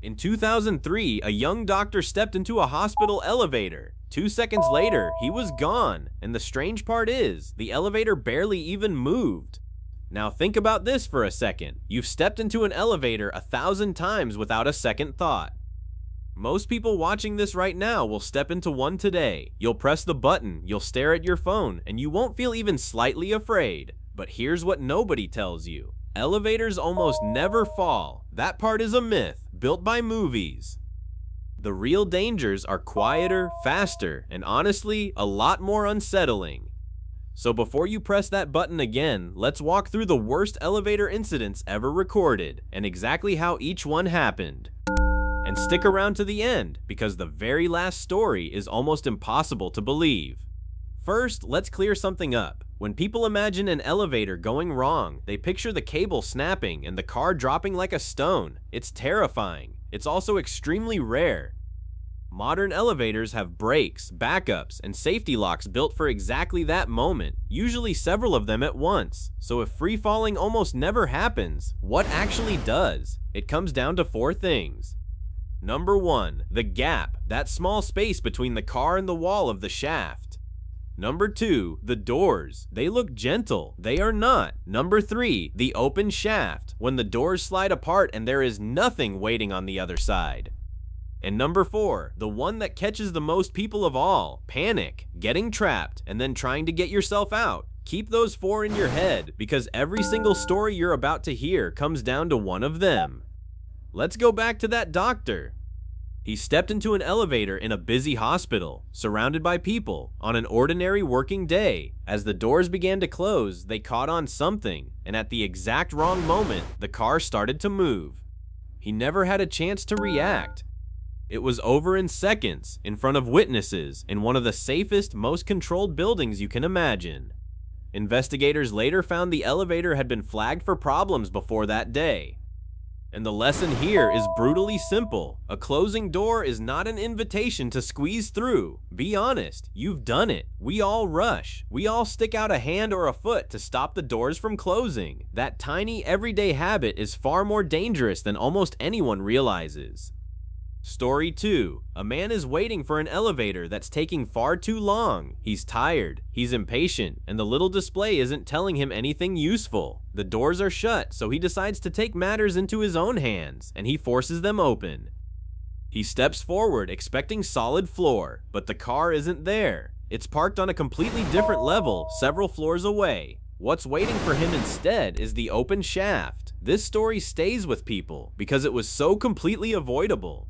In 2003, a young doctor stepped into a hospital elevator. 2 seconds later, he was gone, and the strange part is, the elevator barely even moved. Now think about this for a second. You've stepped into an elevator 1,000 times without a second thought. Most people watching this right now will step into one today. You'll press the button, you'll stare at your phone, and you won't feel even slightly afraid. But here's what nobody tells you. Elevators almost never fall. That part is a myth, built by movies. The real dangers are quieter, faster, and honestly, a lot more unsettling. So before you press that button again, let's walk through the worst elevator incidents ever recorded, and exactly how each one happened. And stick around to the end, because the very last story is almost impossible to believe. First, let's clear something up. When people imagine an elevator going wrong, they picture the cable snapping and the car dropping like a stone. It's terrifying. It's also extremely rare. Modern elevators have brakes, backups, and safety locks built for exactly that moment, usually several of them at once. So if free falling almost never happens, what actually does? It comes down to 4 things. Number 1, the gap, that small space between the car and the wall of the shaft. Number 2, the doors. They look gentle. They are not. Number 3, the open shaft, when the doors slide apart and there is nothing waiting on the other side. And number 4, the one that catches the most people of all, panic, getting trapped, and then trying to get yourself out. Keep those 4 in your head, because every single story you're about to hear comes down to one of them. Let's go back to that doctor. He stepped into an elevator in a busy hospital, surrounded by people, on an ordinary working day. As the doors began to close, they caught on something, and at the exact wrong moment, the car started to move. He never had a chance to react. It was over in seconds, in front of witnesses, in one of the safest, most controlled buildings you can imagine. Investigators later found the elevator had been flagged for problems before that day. And the lesson here is brutally simple. A closing door is not an invitation to squeeze through. Be honest, you've done it. We all rush. We all stick out a hand or a foot to stop the doors from closing. That tiny everyday habit is far more dangerous than almost anyone realizes. Story 2. A man is waiting for an elevator that's taking far too long. He's tired, he's impatient, and the little display isn't telling him anything useful. The doors are shut, so he decides to take matters into his own hands, and he forces them open. He steps forward expecting solid floor, but the car isn't there. It's parked on a completely different level, several floors away. What's waiting for him instead is the open shaft. This story stays with people because it was so completely avoidable.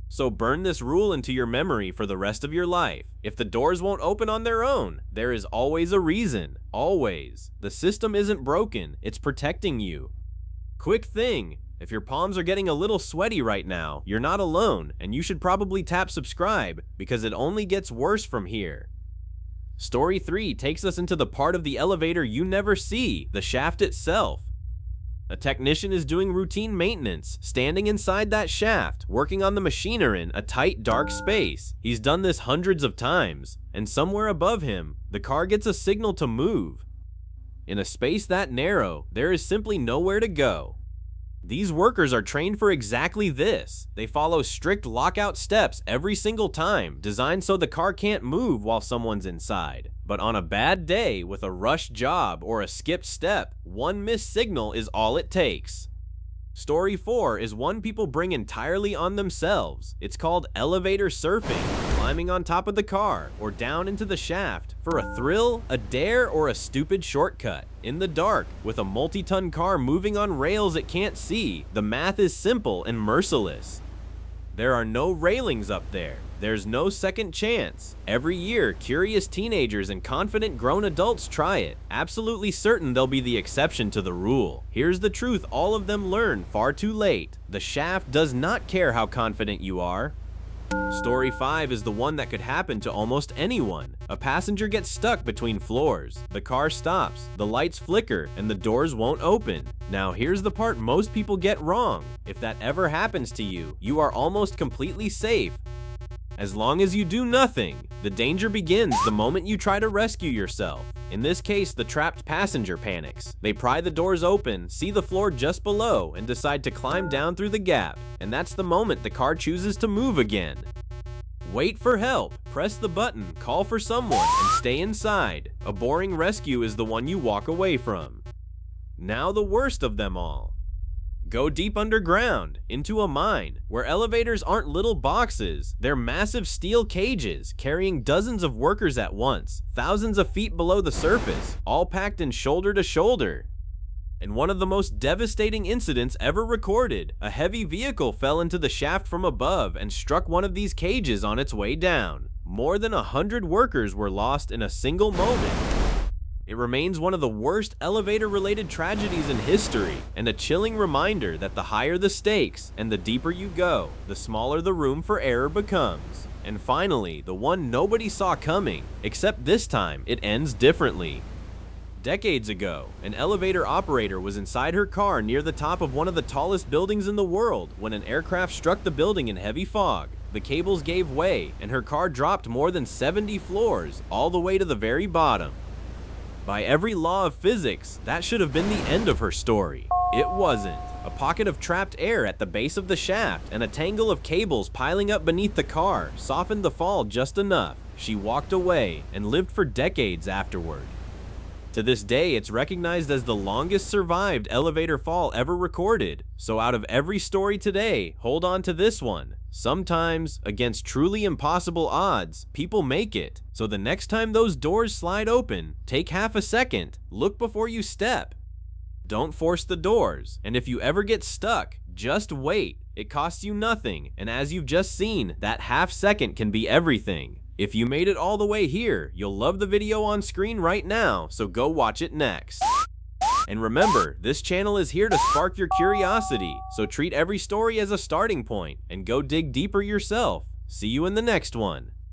So burn this rule into your memory for the rest of your life. If the doors won't open on their own, there is always a reason. Always. The system isn't broken, it's protecting you. Quick thing, if your palms are getting a little sweaty right now, you're not alone, and you should probably tap subscribe, because it only gets worse from here. Story 3 takes us into the part of the elevator you never see, the shaft itself. A technician is doing routine maintenance, standing inside that shaft, working on the machinery in a tight, dark space. He's done this hundreds of times, and somewhere above him, the car gets a signal to move. In a space that narrow, there is simply nowhere to go. These workers are trained for exactly this. They follow strict lockout steps every single time, designed so the car can't move while someone's inside. But on a bad day, with a rushed job or a skipped step, one missed signal is all it takes. Story 4 is one people bring entirely on themselves. It's called elevator surfing, climbing on top of the car or down into the shaft for a thrill, a dare, or a stupid shortcut. In the dark, with a multi-ton car moving on rails it can't see, the math is simple and merciless. There are no railings up there. There's no second chance. Every year, curious teenagers and confident grown adults try it, absolutely certain they'll be the exception to the rule. Here's the truth all of them learn far too late. The shaft does not care how confident you are. Story 5 is the one that could happen to almost anyone. A passenger gets stuck between floors. The car stops, the lights flicker, and the doors won't open. Now here's the part most people get wrong. If that ever happens to you, you are almost completely safe. As long as you do nothing, the danger begins the moment you try to rescue yourself. In this case, the trapped passenger panics. They pry the doors open, see the floor just below, and decide to climb down through the gap. And that's the moment the car chooses to move again. Wait for help, press the button, call for someone, and stay inside. A boring rescue is the one you walk away from. Now the worst of them all. Go deep underground, into a mine, where elevators aren't little boxes, they're massive steel cages carrying dozens of workers at once, thousands of feet below the surface, all packed in shoulder to shoulder. In one of the most devastating incidents ever recorded, a heavy vehicle fell into the shaft from above and struck one of these cages on its way down. More than 100 workers were lost in a single moment. It remains one of the worst elevator-related tragedies in history, and a chilling reminder that the higher the stakes and the deeper you go, the smaller the room for error becomes. And finally, the one nobody saw coming, except this time it ends differently. Decades ago, an elevator operator was inside her car near the top of one of the tallest buildings in the world when an aircraft struck the building in heavy fog. The cables gave way, and her car dropped more than 70 floors, all the way to the very bottom. By every law of physics, that should have been the end of her story. It wasn't. A pocket of trapped air at the base of the shaft and a tangle of cables piling up beneath the car softened the fall just enough. She walked away and lived for decades afterward. To this day, it's recognized as the longest survived elevator fall ever recorded. So out of every story today, hold on to this one. Sometimes, against truly impossible odds, people make it. So the next time those doors slide open, take half a second, look before you step. Don't force the doors, and if you ever get stuck, just wait. It costs you nothing, and as you've just seen, that half second can be everything. If you made it all the way here, you'll love the video on screen right now, so go watch it next. And remember, this channel is here to spark your curiosity, so treat every story as a starting point and go dig deeper yourself. See you in the next one.